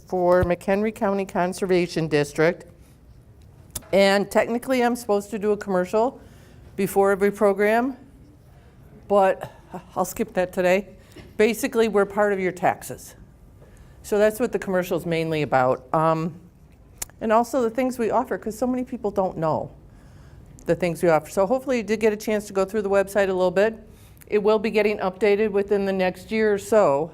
for McHenry County Conservation District. And technically, I'm supposed to do a commercial before every program, but I'll skip that today. Basically, we're part of your taxes. So that's what the commercial is mainly about. And also the things we offer, because so many people don't know the things we offer. So hopefully you did get a chance to go through the website a little bit. It will be getting updated within the next year or so.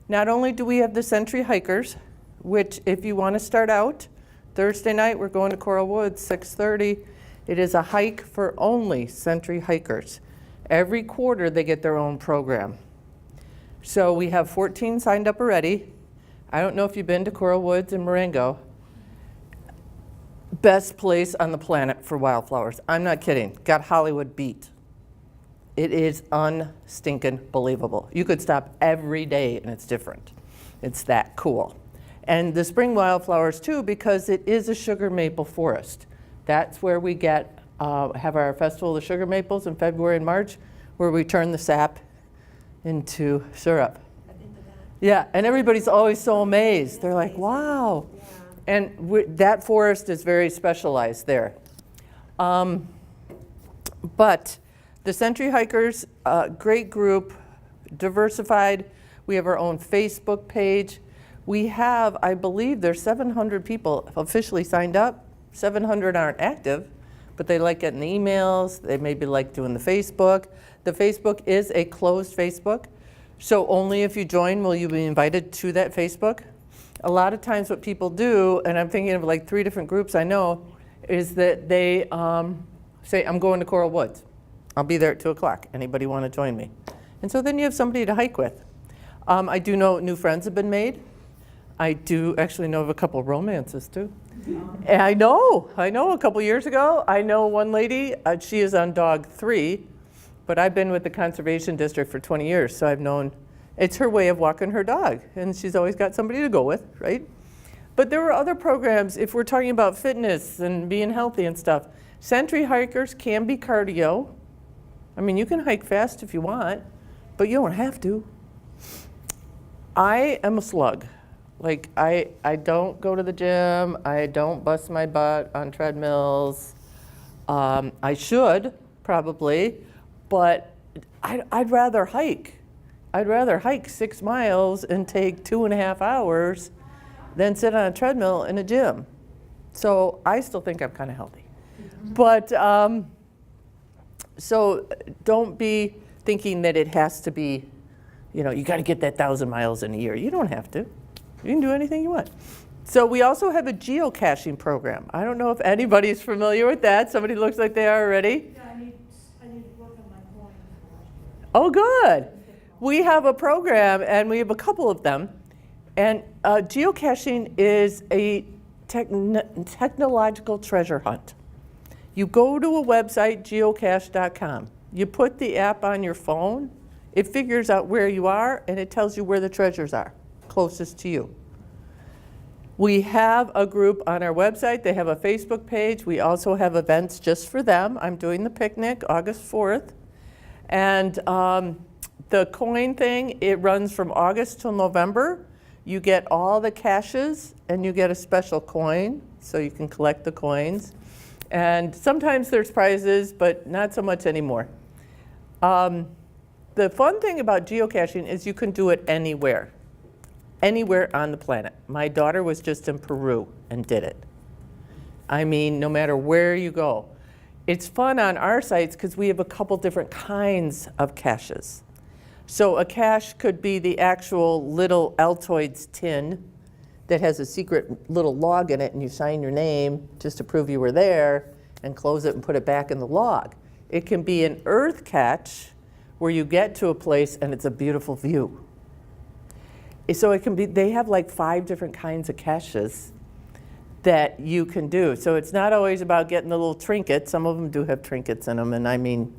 Not only do we have the Century Hikers, which if you want to start out, Thursday night we're going to Coral Woods, 6:30. It is a hike for only Century Hikers. Every quarter they get their own program. So we have 14 signed up already. I don't know if you've been to Coral Woods in Marengo. Best place on the planet for wildflowers. I'm not kidding. Got Hollywood beat. It is unstinking believable. You could stop every day and it's different. It's that cool. And the spring wildflowers too, because it is a sugar maple forest. That's where we get have our festival of the sugar maples in February and March, where we turn the sap into syrup. Yeah, and everybody's always so amazed. They're like, wow. Yeah. And that forest is very specialized there. But the Century Hikers, great group, diversified. We have our own Facebook page. We have, I believe there's 700 people officially signed up. 700 aren't active, but they like getting the emails. They maybe like doing the Facebook. The Facebook is a closed Facebook, so only if you join will you be invited to that Facebook. A lot of times what people do, and I'm thinking of like 3 different groups I know, is that they say, I'm going to Coral Woods. I'll be there at 2 o'clock. Anybody want to join me? And so then you have somebody to hike with. I do know new friends have been made. I do actually know of a couple romances too. And I know a couple years ago, I know one lady, she is on dog 3, but I've been with the Conservation District for 20 years, so I've known it's her way of walking her dog, and she's always got somebody to go with, right? But there were other programs, if we're talking about fitness and being healthy and stuff. Century Hikers can be cardio. I mean, you can hike fast if you want, but you don't have to. I am a slug. Like, I don't go to the gym. I don't bust my butt on treadmills. I should, probably, but I'd rather hike. I'd rather hike 6 miles and take 2.5 hours than sit on a treadmill in a gym. So I still think I'm kind of healthy. But, so don't be thinking that it has to be, you got to get that 1,000 miles in a year. You don't have to. You can do anything you want. So we also have a geocaching program. I don't know if anybody's familiar with that. Somebody looks like they are already. Yeah, I need to work on my coins. Oh, good. We have a program, and we have a couple of them. And geocaching is a technological treasure hunt. You go to a website, geocache.com. You put the app on your phone. It figures out where you are, and it tells you where the treasures are closest to you. We have a group on our website. They have a Facebook page. We also have events just for them. I'm doing the picnic August 4th. And the coin thing, it runs from August till November. You get all the caches, and you get a special coin, so you can collect the coins. And sometimes there's prizes, but not so much anymore. The fun thing about geocaching is you can do it anywhere on the planet. My daughter was just in Peru and did it. I mean, no matter where you go. It's fun on our sites because we have a couple different kinds of caches. So a cache could be the actual little Altoids tin that has a secret little log in it, and you sign your name just to prove you were there and close it and put it back in the log. It can be an earth cache where you get to a place and it's a beautiful view. So it can be, they have like 5 different kinds of caches that you can do. So it's not always about getting the little trinkets. Some of them do have trinkets in them, and I mean,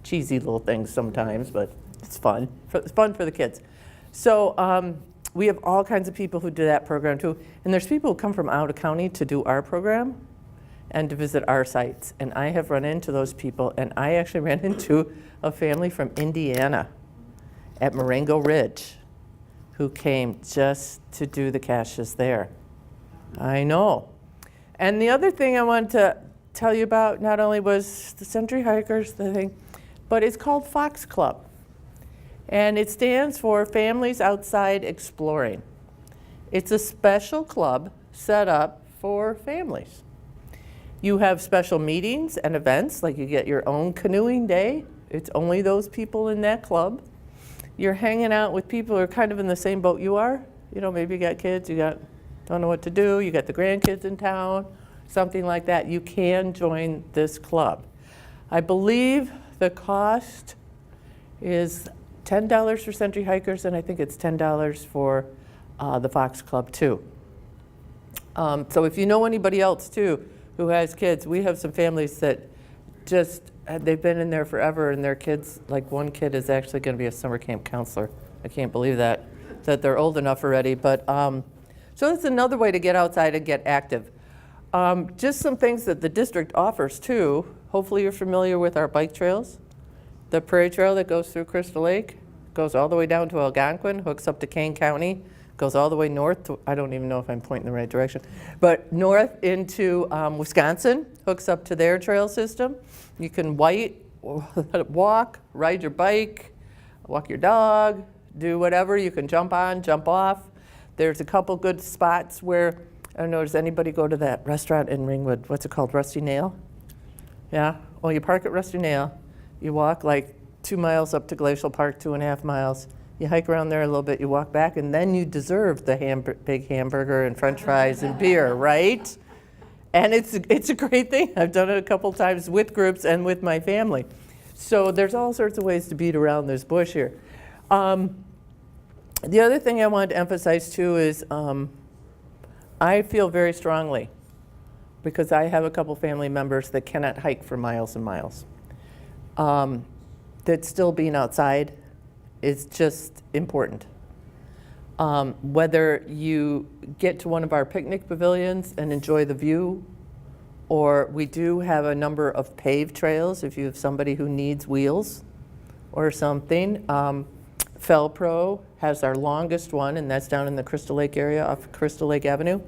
cheesy little things sometimes, but it's fun. It's fun for the kids. So we have all kinds of people who do that program too. And there's people who come from out of county to do our program and to visit our sites. And I have run into those people, and I actually ran into a family from Indiana at Marengo Ridge who came just to do the caches there. I know. And the other thing I wanted to tell you about not only was the Century Hikers, the thing, but it's called Fox Club. And it stands for Families Outside Exploring. It's a special club set up for families. You have special meetings and events, like you get your own canoeing day. It's only those people in that club. You're hanging out with people who are kind of in the same boat you are. You know, maybe you got kids, don't know what to do, you got the grandkids in town, something like that. You can join this club. I believe the cost is $10 for Century Hikers, and I think it's $10 for the Fox Club too. So if you know anybody else too who has kids, we have some families that just, they've been in there forever, and their kids, like one kid is actually going to be a summer camp counselor. I can't believe that they're old enough already. But so that's another way to get outside and get active. Just some things that the district offers too. Hopefully you're familiar with our bike trails. The Prairie Trail that goes through Crystal Lake goes all the way down to Algonquin, hooks up to Kane County, goes all the way north to, I don't even know if I'm pointing in the right direction, but north into Wisconsin, hooks up to their trail system. You can walk, ride your bike, walk your dog, do whatever. You can jump on, jump off. There's a couple good spots where, I don't know, does anybody go to that restaurant in Ringwood? What's it called, Rusty Nail? Yeah? Well, you park at Rusty Nail. You walk like 2 miles up to Glacial Park, 2.5 miles. You hike around there a little bit, you walk back, and then you deserve the big hamburger and french fries and beer, right? And it's a great thing. I've done it a couple times with groups and with my family. So there's all sorts of ways to beat around this bush here. The other thing I wanted to emphasize too is I feel very strongly, because I have a couple family members that cannot hike for miles and miles, that still being outside is just important. Whether you get to one of our picnic pavilions and enjoy the view, or we do have a number of paved trails if you have somebody who needs wheels or something. Felpro has our longest one, and that's down in the Crystal Lake area off Crystal Lake Avenue,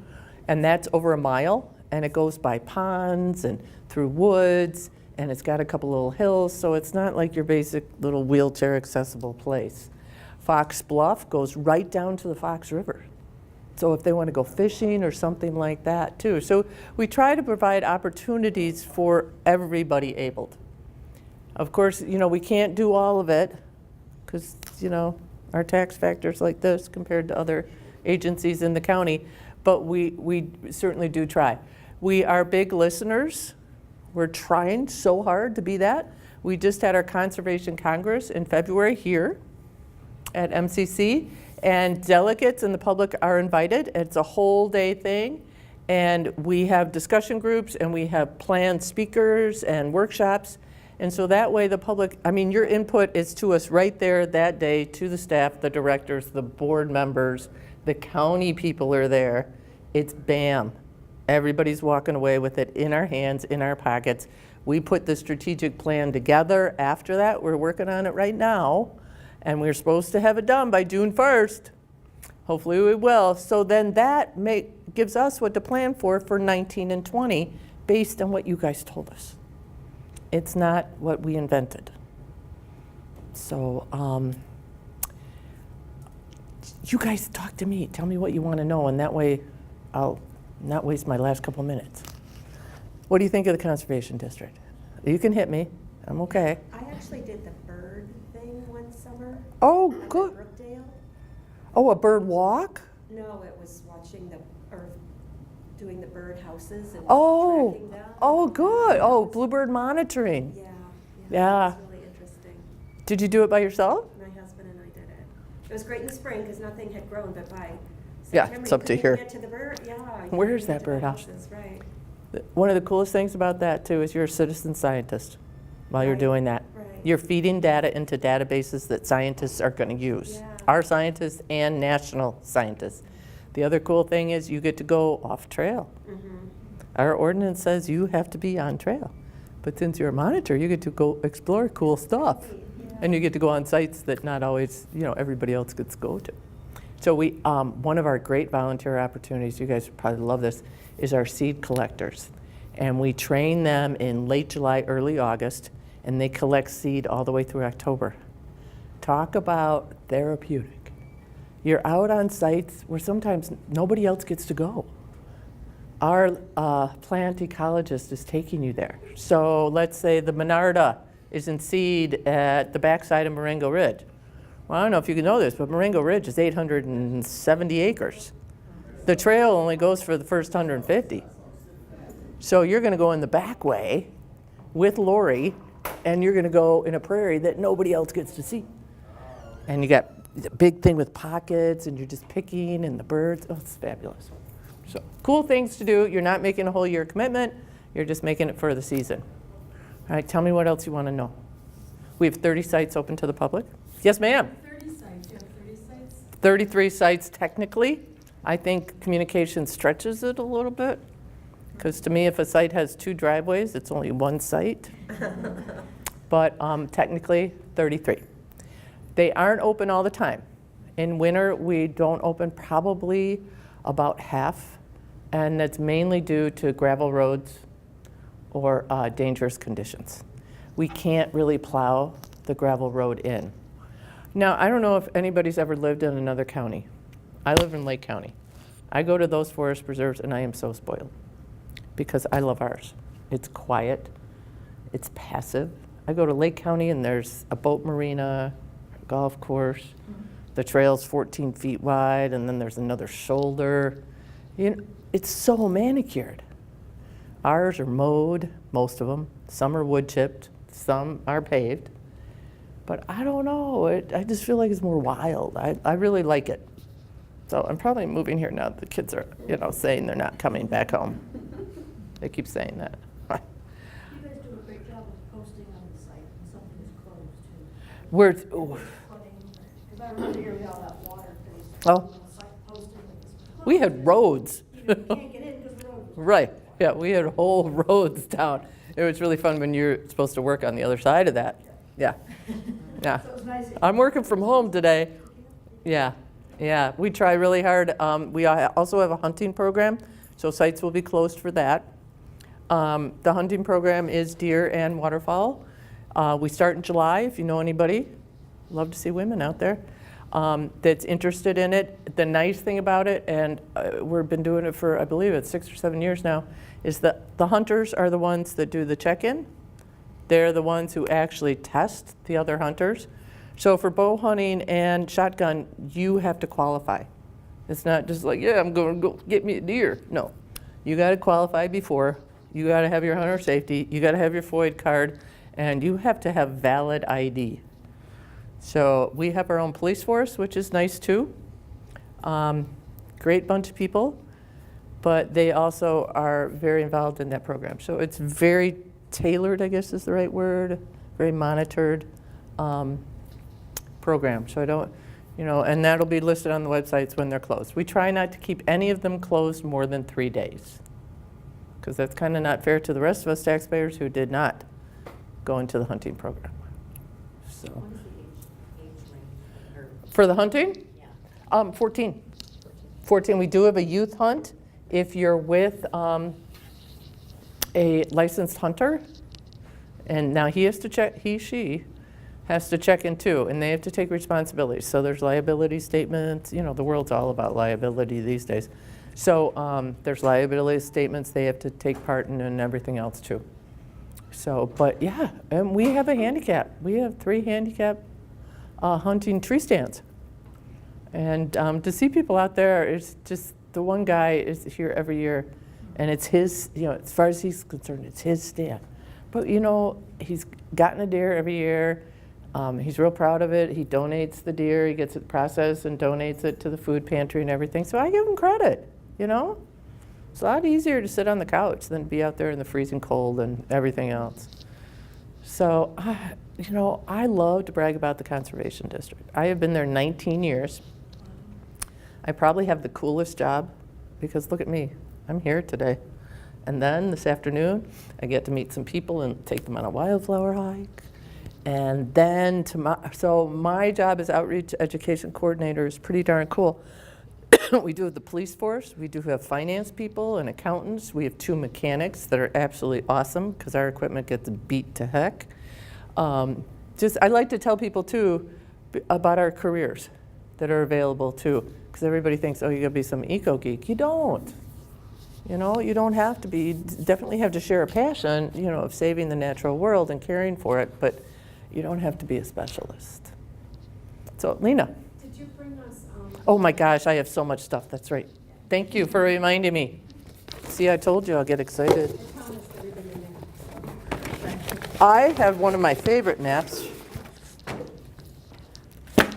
and that's over a mile, and it goes by ponds and through woods, and it's got a couple little hills, so it's not like your basic little wheelchair accessible place. Fox Bluff goes right down to the Fox River. So if they want to go fishing or something like that too. So we try to provide opportunities for everybody abled. Of course, you know, we can't do all of it because, you know, our tax factor's like this compared to other agencies in the county, but we certainly do try. We are big listeners. We're trying so hard to be that. We just had our Conservation Congress in February here at MCC, and delegates and the public are invited. It's a whole day thing, and we have discussion groups, and we have planned speakers and workshops, and so that way the public, I mean, your input is to us right there that day, to the staff, the directors, the board members, the county people are there. It's bam. Everybody's walking away with it in our hands, in our pockets. We put the strategic plan together after that. We're working on it right now, and we're supposed to have it done by June 1st. Hopefully we will. So then that gives us what to plan for 19 and 20 based on what you guys told us. It's not what we invented. So you guys talk to me. Tell me what you want to know, and that way I'll not waste my last couple minutes. What do you think of the Conservation District? You can hit me. I'm okay. I actually did the bird thing one summer. Oh, Up good. at Brookdale. Oh, a bird walk? No, it was watching doing the bird houses and Oh, tracking them. oh, good. Oh, bluebird monitoring. Yeah. Yeah. It was really interesting. Did you do it by yourself? My husband and I did it. It was great in the spring because nothing had grown, but by Yeah, September, it's up to you here. couldn't get to the bird. Yeah. you Where's couldn't that get to the birdhouse? houses, right. One of the coolest things about that too is you're a citizen scientist while you're Right, doing that. right. You're feeding data into databases that scientists are going to use. Yeah. Our scientists and national scientists. The other cool thing is you get to go off trail. Mm-hmm. Our ordinance says you have to be on trail. But since you're a monitor, you get to go explore cool stuff. Yeah. And you get to go on sites that not always, you know, everybody else gets to go to. So one of our great volunteer opportunities, you guys would probably love this, is our seed collectors. And we train them in late July, early August, and they collect seed all the way through October. Talk about therapeutic. You're out on sites where sometimes nobody else gets to go. Our plant ecologist is taking you there. So let's say the Monarda is in seed at the backside of Marengo Ridge. Well, I don't know if you can know this, but Marengo Ridge is 870 acres. The trail only goes for the first 150. So you're going to go in the back way with Lori, and you're going to go in a prairie that nobody else gets to see. And you got the big thing with pockets, and you're just picking, and the birds. Oh, it's fabulous. So cool things to do. You're not making a whole year commitment. You're just making it for the season. All right, tell me what else you want to know. We have 30 sites open to the public. Yes, ma'am. 30 sites, you have 30 sites? 33 sites technically. I think communication stretches it a little bit. Because to me, if a site has 2 driveways, it's only 1 site. But technically, 33. They aren't open all the time. In winter, we don't open probably about half, and that's mainly due to gravel roads or dangerous conditions. We can't really plow the gravel road in. Now, I don't know if anybody's ever lived in another county. I live in Lake County. I go to those forest preserves, and I am so spoiled because I love ours. It's quiet. It's passive. I go to Lake County, and there's a boat marina, golf course. The trail's 14 feet wide, and then there's another shoulder. You know, it's so manicured. Ours are mowed, most of them. Some are wood chipped, some are paved. But I don't know, I just feel like it's more wild. I really like it. So I'm probably moving here now. The kids are, saying they're not coming back home. They keep saying that. You guys do a great job of posting on the site when something is closed too. We're, Because I remember hearing all that water things. Oh. On the site posting that was we had roads. You can't get in because the road was. Right, yeah, we had whole roads down. It was really fun when you're supposed to work on the other side of that. Yeah, yeah. So it was nice. I'm working from home today. Yeah, yeah, we try really hard. We also have a hunting program, so sites will be closed for that. The hunting program is deer and waterfowl. We start in July, if you know anybody. Love to see women out there that's interested in it. The nice thing about it, and we've been doing it for, I believe it's 6 or 7 years now, is that the hunters are the ones that do the check-in. They're the ones who actually test the other hunters. So for bow hunting and shotgun, you have to qualify. It's not just like, yeah, I'm going to go get me a deer. No, you got to qualify before. You got to have your hunter safety. You got to have your FOID card, and you have to have valid ID. So we have our own police force, which is nice too. Great bunch of people, but they also are very involved in that program. So it's very tailored, I guess is the right word, very monitored program. So I don't, and that'll be listed on the websites when they're closed. We try not to keep any of them closed more than 3 days, because that's kind of not fair to the rest of us taxpayers who did not go into the hunting program. So. What is the age range? For the hunting? Yeah. 14. 14. We do have a youth hunt if you're with a licensed hunter. And now she has to check in too, and they have to take responsibility. So there's liability statements. The world's all about liability these days. So there's liability statements they have to take part in and everything else too. So, but yeah, and we have a handicap. We have 3 handicap hunting tree stands. And to see people out there, it's just, the one guy is here every year, and it's his, as far as he's concerned, it's his stand. But he's gotten a deer every year. He's real proud of it. He donates the deer, he gets it processed and donates it to the food pantry and everything. So I give him credit, It's a lot easier to sit on the couch than be out there in the freezing cold and everything else. So, I love to brag about the Conservation District. I have been there 19 years. I probably have the coolest job because look at me, I'm here today. And then this afternoon, I get to meet some people and take them on a wildflower hike And then so my job as outreach education coordinator is pretty darn cool. We do have the police force, we do have finance people and accountants, we have 2 mechanics that are absolutely awesome because our equipment gets beat to heck. I like to tell people too about our careers that are available too, because everybody thinks, oh, you're gonna be some eco geek. You don't. You know, you don't have to be. You definitely have to share a passion, you know, of saving the natural world and caring for it, but you don't have to be a specialist. So, Lena. Did you bring us? Oh my gosh, I have so much stuff. That's right. Thank you for reminding me. See, I told you I'll get excited. I promised everybody a nap. I have one of my favorite naps.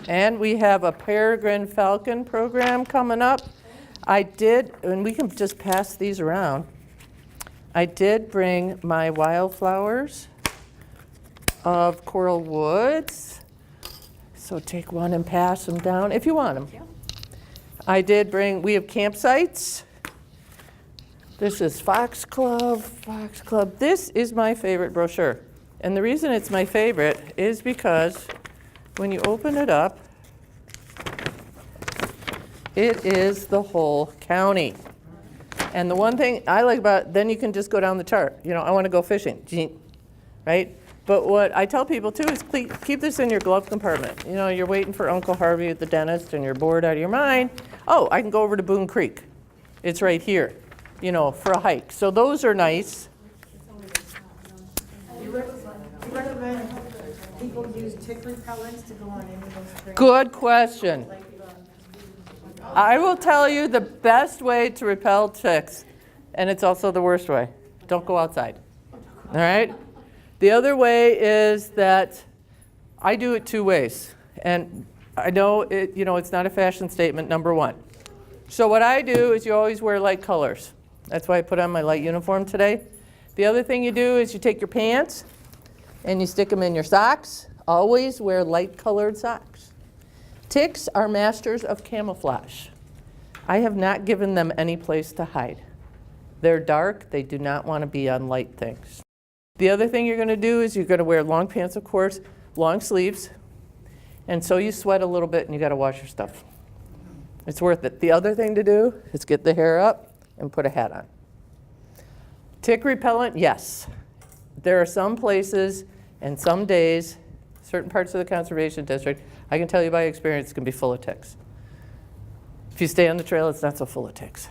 And we have a Peregrine Falcon program coming up. I did, and we can just pass these around. I did bring my wildflowers of Coral Woods. So take one and pass them down if you want them. Yeah. I did bring, we have campsites. This is Fox Club, Fox Club. This is my favorite brochure. And the reason it's my favorite is because when you open it up, it is the whole county. And the one thing I like about it, then you can just go down the chart. You know, I want to go fishing, right? But what I tell people too is keep this in your glove compartment. You know, you're waiting for Uncle Harvey at the dentist and you're bored out of your mind. Oh, I can go over to Boone Creek. It's right here, you know, for a hike. So those are nice. You recommend people use tick repellents to go on any of those trails? Good question. I will tell you the best way to repel ticks, and it's also the worst way. Don't go outside. All right? The other way is that I do it 2 ways. And I know it, you know, it's not a fashion statement, number 1. So what I do is you always wear light colors. That's why I put on my light uniform today. The other thing you do is you take your pants and you stick them in your socks. Always wear light colored socks. Ticks are masters of camouflage. I have not given them any place to hide. They're dark. They do not want to be on light things. The other thing you're going to do is you're going to wear long pants, of course, long sleeves, and so you sweat a little bit and you got to wash your stuff. It's worth it. The other thing to do is get the hair up and put a hat on. Tick repellent, yes. There are some places and some days, certain parts of the conservation district, I can tell you by experience, it's going to be full of ticks. If you stay on the trail, it's not so full of ticks.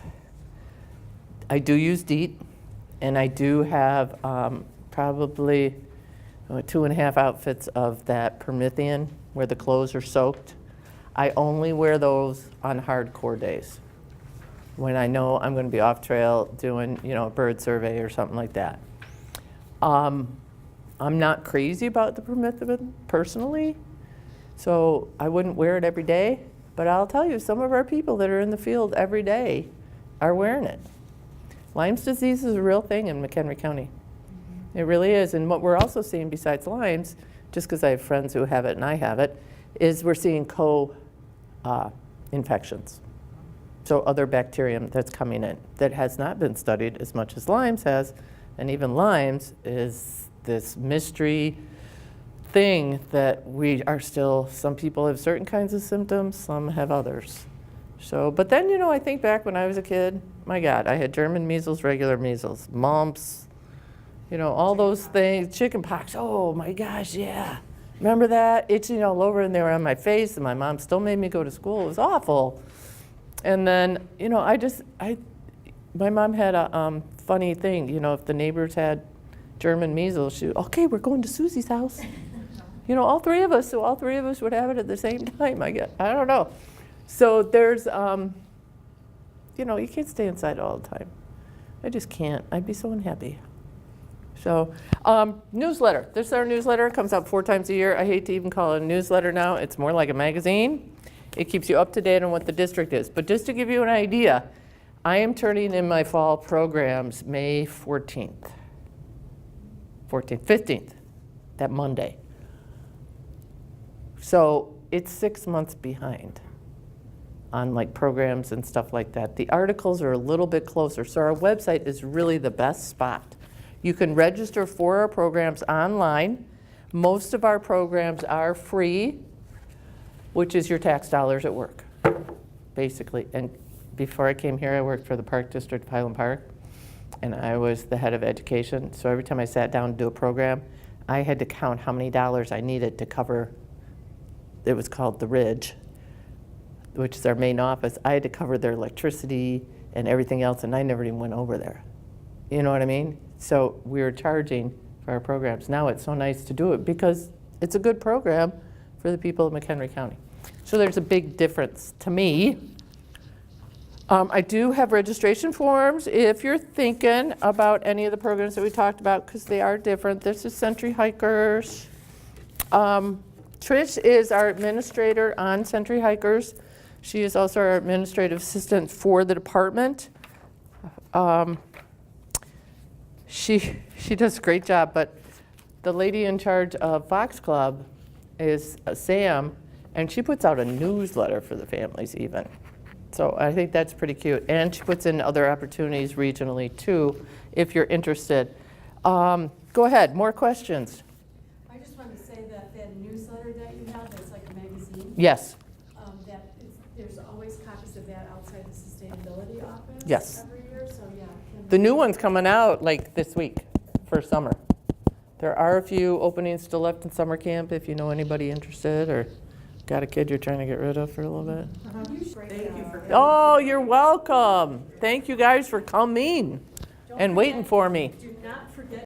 I do use DEET, and I do have probably 2.5 outfits of that Promethean, where the clothes are soaked. I only wear those on hardcore days, when I know I'm going to be off trail doing, you know, a bird survey or something like that. I'm not crazy about the Promethean personally, so I wouldn't wear it every day. But I'll tell you, some of our people that are in the field every day are wearing it. Lyme's disease is a real thing in McHenry County. It really is. And what we're also seeing besides Lyme's, just because I have friends who have it and I have it, is we're seeing co-infections. So other bacterium that's coming in that has not been studied as much as Lyme's has. And even Lyme's is this mystery thing that we are still, some people have certain kinds of symptoms, some have others. So, but then, you know, I think back when I was a kid, my God, I had German measles, regular measles, mumps, you know, all those things, chicken pox, oh my gosh, yeah. Remember that? Itching all over and they were on my face and my mom still made me go to school. It was awful. And then, you know, my mom had a funny thing, you know, if the neighbors had German measles, she, okay, we're going to Susie's house. You know, all 3 of us, so all 3 of us would have it at the same time, I guess. I don't know. So there's, you know, you can't stay inside all the time. I just can't. I'd be so unhappy. So, newsletter. This is our newsletter. It comes out 4 times a year. I hate to even call it a newsletter now. It's more like a magazine. It keeps you up to date on what the district is. But just to give you an idea, I am turning in my fall programs May 15th, that Monday. So it's 6 months behind on like programs and stuff like that. The articles are a little bit closer. So our website is really the best spot. You can register for our programs online. Most of our programs are free, which is your tax dollars at work, basically. And before I came here, I worked for the Park District of Highland Park, and I was the head of education. So every time I sat down to do a program, I had to count how many dollars I needed to cover, it was called the Ridge, which is our main office. I had to cover their electricity and everything else, and I never even went over there. You know what I mean? So we were charging for our programs. Now it's so nice to do it because it's a good program for the people of McHenry County. So there's a big difference to me. I do have registration forms if you're thinking about any of the programs that we talked about, because they are different. This is Century Hikers. Trish is our administrator on Century Hikers. She is also our administrative assistant for the department. She does a great job, but the lady in charge of Fox Club is Sam, and she puts out a newsletter for the families even. So I think that's pretty cute. And she puts in other opportunities regionally too, if you're interested. Go ahead, more questions? I just wanted to say that that newsletter that you have, that's like a magazine, Yes, there's always copies of that outside the sustainability office. Yes. Every year, so yeah. the new one's coming out like this week for summer. There are a few openings still left in summer camp if you know anybody interested or got a kid you're trying to get rid of for a little bit. Thank you for coming. Oh, you're welcome. Thank you guys for coming and waiting for me. Do not